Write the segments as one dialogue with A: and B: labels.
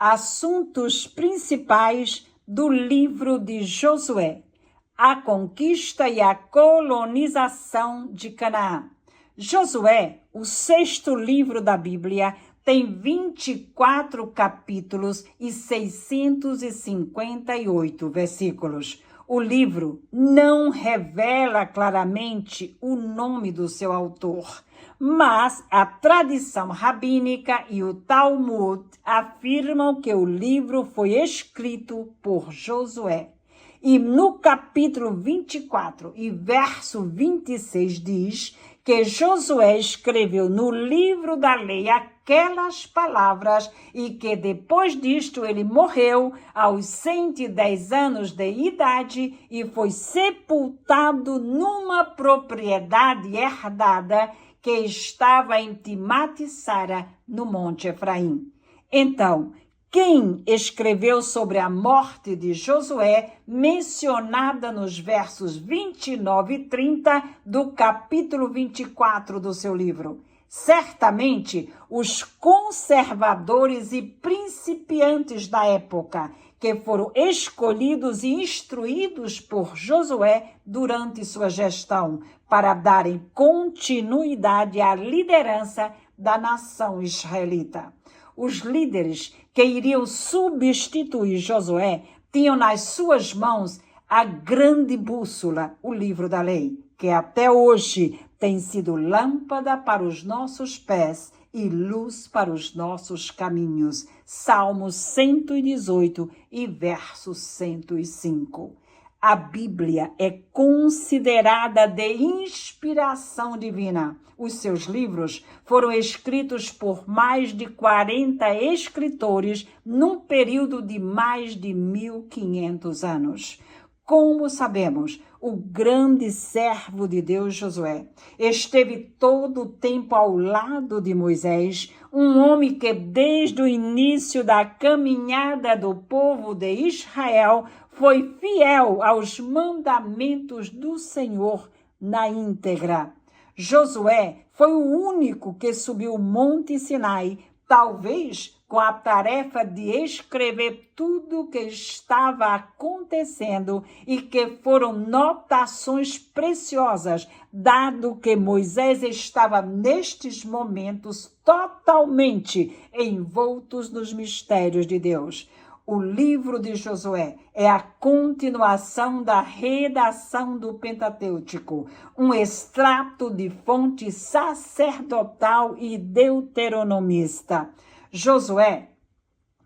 A: Assuntos principais do livro de Josué: a conquista e a colonização de Canaã. Josué, o 6º livro da Bíblia, tem 24 capítulos e 658 versículos. O livro não revela claramente o nome do seu autor, mas a tradição rabínica e o Talmud afirmam que o livro foi escrito por Josué. E no capítulo 24 e verso 26 diz que Josué escreveu no livro da lei aquelas palavras e que depois disto ele morreu aos 110 anos de idade e foi sepultado numa propriedade herdada que estava em Timate-Sara, no Monte Efraim. Então, quem escreveu sobre a morte de Josué, mencionada nos versos 29 e 30 do capítulo 24 do seu livro? Certamente, os conservadores e principiantes da época, que foram escolhidos e instruídos por Josué durante sua gestão, para darem continuidade à liderança da nação israelita. Os líderes que iriam substituir Josué tinham nas suas mãos a grande bússola, o livro da lei, que até hoje tem sido lâmpada para os nossos pés e luz para os nossos caminhos. Salmos 118 e verso 105. A Bíblia é considerada de inspiração divina. Os seus livros foram escritos por mais de 40 escritores num período de mais de 1500 anos. Como sabemos, o grande servo de Deus Josué esteve todo o tempo ao lado de Moisés, um homem que desde o início da caminhada do povo de Israel foi fiel aos mandamentos do Senhor na íntegra. Josué foi o único que subiu o Monte Sinai, talvez com a tarefa de escrever tudo o que estava acontecendo e que foram notações preciosas, dado que Moisés estava nestes momentos totalmente envoltos nos mistérios de Deus. O livro de Josué é a continuação da redação do Pentateuco, um extrato de fonte sacerdotal e deuteronomista. Josué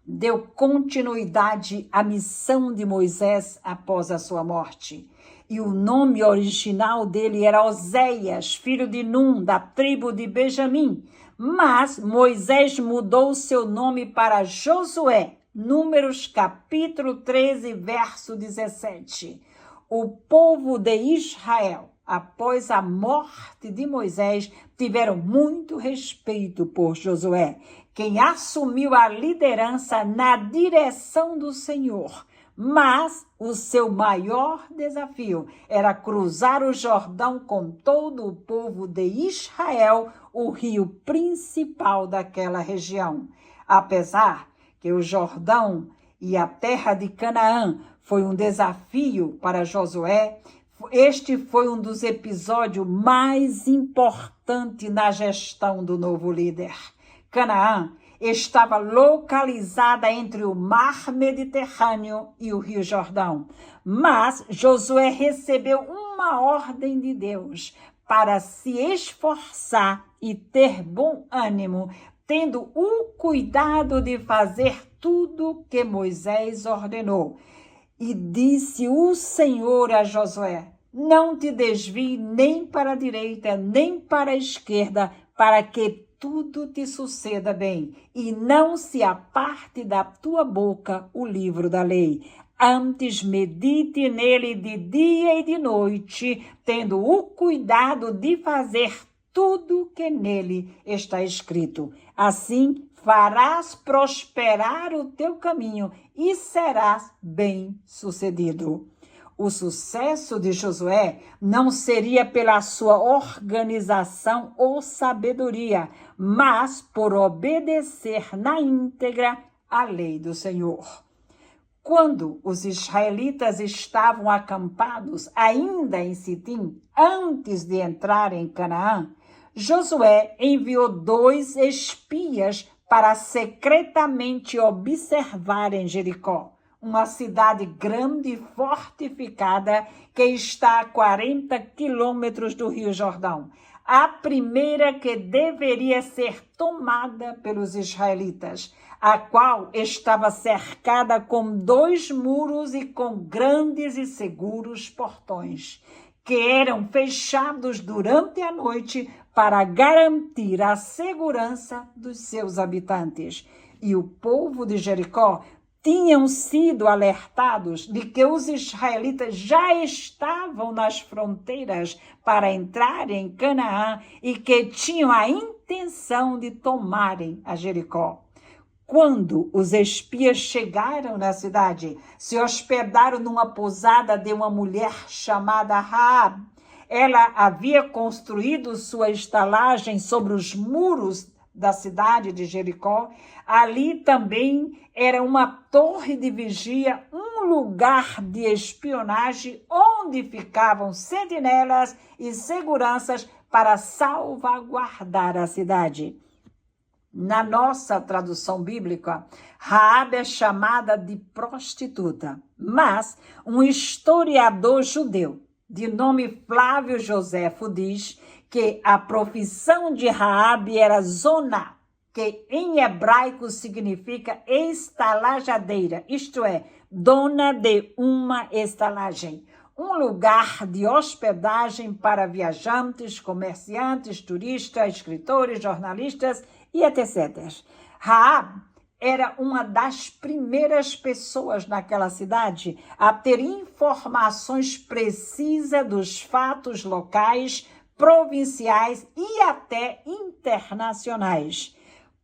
A: deu continuidade à missão de Moisés após a sua morte. E o nome original dele era Oséias, filho de Num, da tribo de Benjamim. Mas Moisés mudou seu nome para Josué. Números capítulo 13, verso 17. O povo de Israel, após a morte de Moisés, tiveram muito respeito por Josué, quem assumiu a liderança na direção do Senhor. Mas o seu maior desafio era cruzar o Jordão com todo o povo de Israel, o rio principal daquela região. Apesar que o Jordão e a terra de Canaã foi um desafio para Josué, este foi um dos episódios mais importantes na gestão do novo líder. Canaã estava localizada entre o mar Mediterrâneo e o rio Jordão, mas Josué recebeu uma ordem de Deus para se esforçar e ter bom ânimo, tendo o cuidado de fazer tudo que Moisés ordenou. E disse o Senhor a Josué: não te desvie nem para a direita, nem para a esquerda, para que tudo te suceda bem, e não se aparte da tua boca o livro da lei. Antes medite nele de dia e de noite, tendo o cuidado de fazer tudo que nele está escrito. Assim farás prosperar o teu caminho e serás bem-sucedido. O sucesso de Josué não seria pela sua organização ou sabedoria, mas por obedecer na íntegra a lei do Senhor. Quando os israelitas estavam acampados ainda em Sitim, antes de entrar em Canaã, Josué enviou 2 espias para secretamente observarem Jericó, uma cidade grande e fortificada que está a 40 quilômetros do Rio Jordão, a primeira que deveria ser tomada pelos israelitas, a qual estava cercada com 2 muros e com grandes e seguros portões, que eram fechados durante a noite para garantir a segurança dos seus habitantes. E o povo de Jericó tinham sido alertados de que os israelitas já estavam nas fronteiras para entrarem em Canaã e que tinham a intenção de tomarem a Jericó. Quando os espias chegaram na cidade, se hospedaram numa pousada de uma mulher chamada Raab. Ela havia construído sua estalagem sobre os muros da cidade de Jericó. Ali também era uma torre de vigia, um lugar de espionagem onde ficavam sentinelas e seguranças para salvaguardar a cidade. Na nossa tradução bíblica, Raabe é chamada de prostituta, mas um historiador judeu de nome Flávio Joséfo diz que a profissão de Raabe era zoná, que em hebraico significa estalajadeira, isto é, dona de uma estalagem, um lugar de hospedagem para viajantes, comerciantes, turistas, escritores, jornalistas e etc. Raab era uma das primeiras pessoas naquela cidade a ter informações precisas dos fatos locais, provinciais e até internacionais.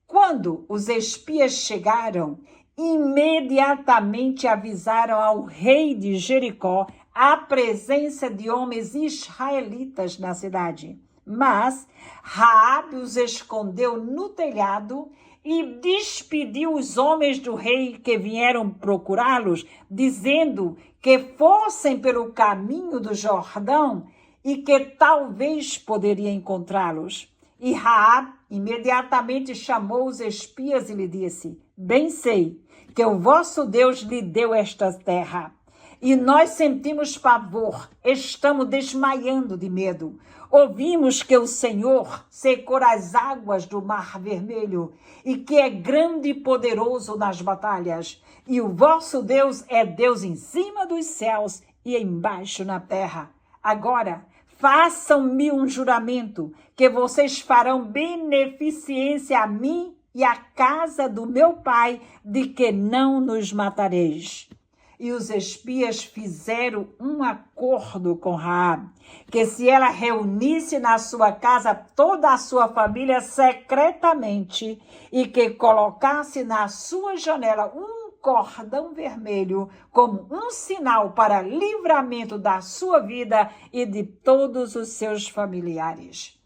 A: Quando os espias chegaram, imediatamente avisaram ao rei de Jericó a presença de homens israelitas na cidade. Mas Raabe os escondeu no telhado e despediu os homens do rei que vieram procurá-los, dizendo que fossem pelo caminho do Jordão e que talvez poderia encontrá-los. E Raabe imediatamente chamou os espias e lhe disse: bem sei que o vosso Deus lhe deu esta terra. E nós sentimos pavor, estamos desmaiando de medo. Ouvimos que o Senhor secou as águas do Mar Vermelho e que é grande e poderoso nas batalhas. E o vosso Deus é Deus em cima dos céus e embaixo na terra. Agora, façam-me um juramento que vocês farão beneficência a mim e à casa do meu pai, de que não nos matareis. E os espias fizeram um acordo com Raabe, que se ela reunisse na sua casa toda a sua família secretamente e que colocasse na sua janela um cordão vermelho como um sinal para livramento da sua vida e de todos os seus familiares.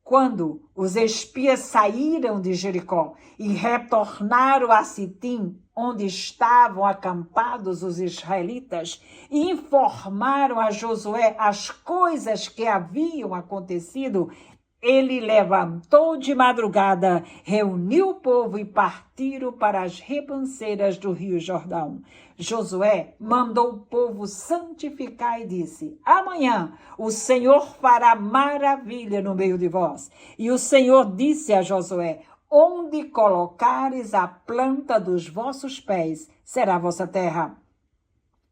A: Quando os espias saíram de Jericó e retornaram a Sitim, onde estavam acampados os israelitas, e informaram a Josué as coisas que haviam acontecido, ele levantou de madrugada, reuniu o povo e partiram para as ribanceiras do Rio Jordão. Josué mandou o povo santificar e disse: amanhã o Senhor fará maravilha no meio de vós. E o Senhor disse a Josué: onde colocares a planta dos vossos pés, será a vossa terra.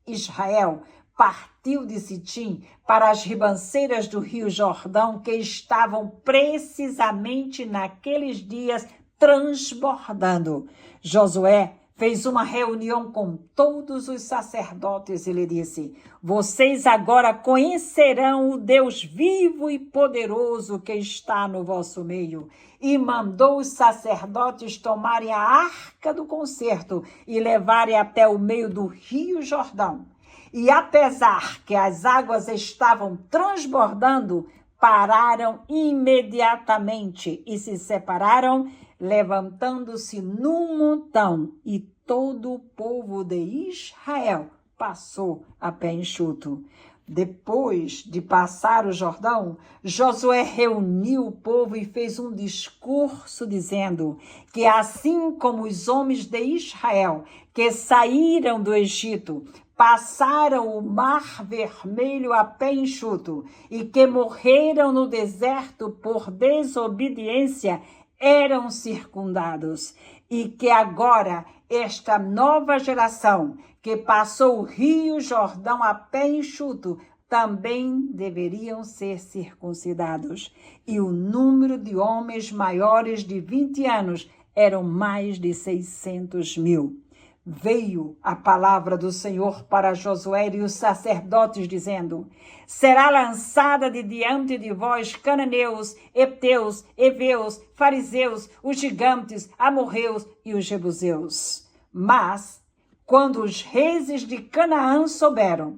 A: Israel partiu de Sitim para as ribanceiras do Rio Jordão, que estavam precisamente naqueles dias transbordando. Josué fez uma reunião com todos os sacerdotes e lhe disse: vocês agora conhecerão o Deus vivo e poderoso que está no vosso meio. E mandou os sacerdotes tomarem a arca do concerto e levarem até o meio do Rio Jordão. E apesar que as águas estavam transbordando, pararam imediatamente e se separaram levantando-se num montão, e todo o povo de Israel passou a pé enxuto. Depois de passar o Jordão, Josué reuniu o povo e fez um discurso dizendo que assim como os homens de Israel que saíram do Egito, passaram o Mar Vermelho a pé enxuto e que morreram no deserto por desobediência, eram circundados, e que agora esta nova geração que passou o Rio Jordão a pé enxuto também deveriam ser circuncidados. E o número de homens maiores de 20 anos eram mais de 600 mil. Veio a palavra do Senhor para Josué e os sacerdotes, dizendo: será lançada de diante de vós cananeus, heteus, heveus, fariseus, os gigantes, amorreus e os jebuseus. Mas, quando os reis de Canaã souberam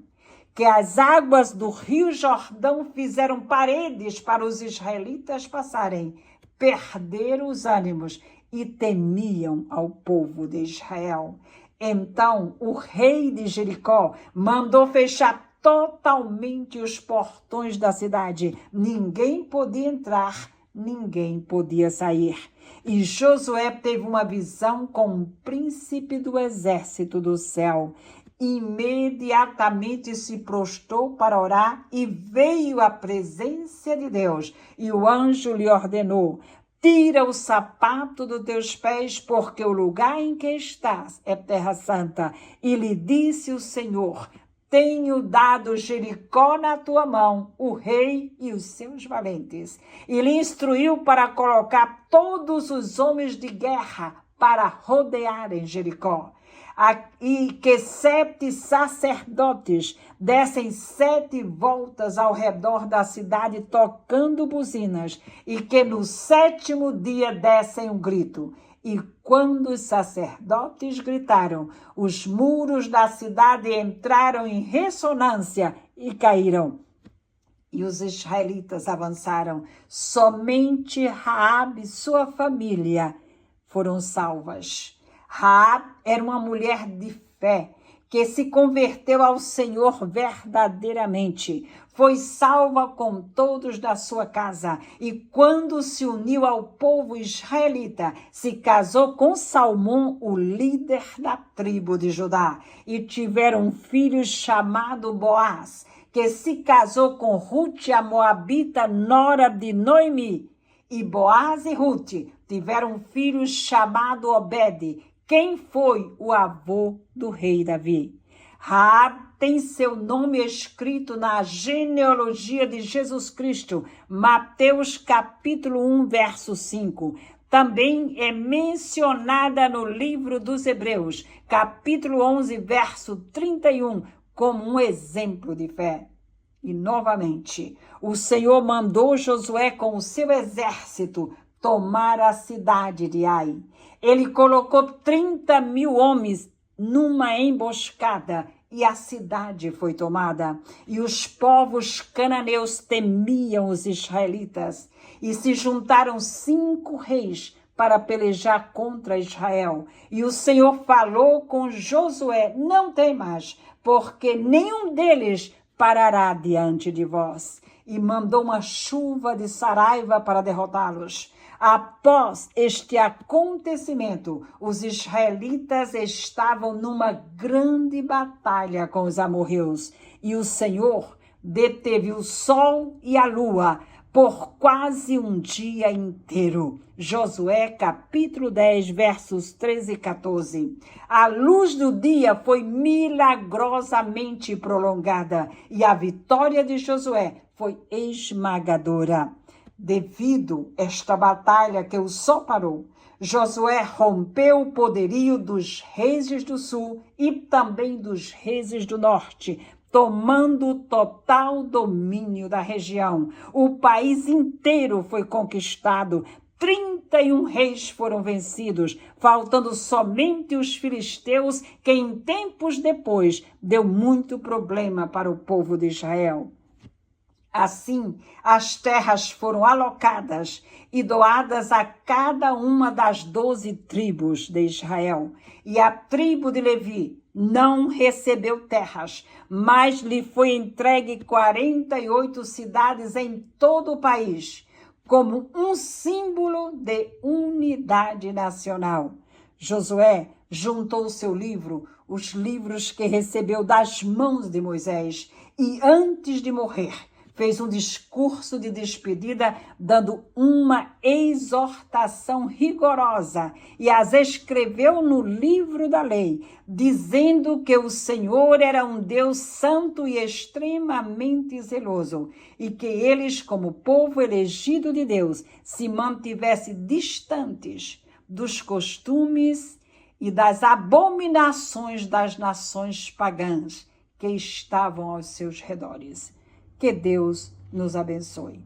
A: que as águas do rio Jordão fizeram paredes para os israelitas passarem, perderam os ânimos e temiam ao povo de Israel. Então o rei de Jericó mandou fechar totalmente os portões da cidade. Ninguém podia entrar, ninguém podia sair. E Josué teve uma visão com o príncipe do exército do céu. Imediatamente se prostrou para orar e veio à presença de Deus. E o anjo lhe ordenou: tira o sapato dos teus pés, porque o lugar em que estás é terra santa. E lhe disse o Senhor: tenho dado Jericó na tua mão, o rei e os seus valentes. E lhe instruiu para colocar todos os homens de guerra para rodearem Jericó. E que 7 sacerdotes dessem 7 voltas ao redor da cidade tocando buzinas, e que no 7º dia dessem um grito. E quando os sacerdotes gritaram, os muros da cidade entraram em ressonância e caíram. E os israelitas avançaram. Somente Raabe e sua família foram salvas. Raabe era uma mulher de fé que se converteu ao Senhor verdadeiramente. Foi salva com todos da sua casa, e quando se uniu ao povo israelita, se casou com Salmão, o líder da tribo de Judá, e tiveram um filho chamado Boaz, que se casou com Rute, a moabita, nora de Noemi. E Boaz e Rute tiveram um filho chamado Obed, quem foi o avô do rei Davi. Raabe tem seu nome escrito na genealogia de Jesus Cristo, Mateus capítulo 1, verso 5. Também é mencionada no livro dos Hebreus, capítulo 11, verso 31, como um exemplo de fé. E, novamente, o Senhor mandou Josué com o seu exército tomar a cidade de Ai. Ele colocou 30 mil homens numa emboscada e a cidade foi tomada. E os povos cananeus temiam os israelitas e se juntaram 5 reis para pelejar contra Israel. E o Senhor falou com Josué: não temas, porque nenhum deles parará diante de vós. E mandou uma chuva de saraiva para derrotá-los. Após este acontecimento, os israelitas estavam numa grande batalha com os amorreus, e o Senhor deteve o sol e a lua por quase um dia inteiro. Josué capítulo 10, versos 13 e 14. A luz do dia foi milagrosamente prolongada, e a vitória de Josué foi esmagadora. Devido a esta batalha que o sol parou, Josué rompeu o poderio dos reis do sul e também dos reis do norte, tomando total domínio da região. O país inteiro foi conquistado. 31 reis foram vencidos, faltando somente os filisteus, que em tempos depois deu muito problema para o povo de Israel. Assim, as terras foram alocadas e doadas a cada uma das 12 tribos de Israel. E a tribo de Levi não recebeu terras, mas lhe foi entregue 48 cidades em todo o país, como um símbolo de unidade nacional. Josué juntou o seu livro, os livros que recebeu das mãos de Moisés, e antes de morrer, fez um discurso de despedida, dando uma exortação rigorosa e as escreveu no livro da lei, dizendo que o Senhor era um Deus santo e extremamente zeloso e que eles, como povo elegido de Deus, se mantivessem distantes dos costumes e das abominações das nações pagãs que estavam aos seus redores. Que Deus nos abençoe.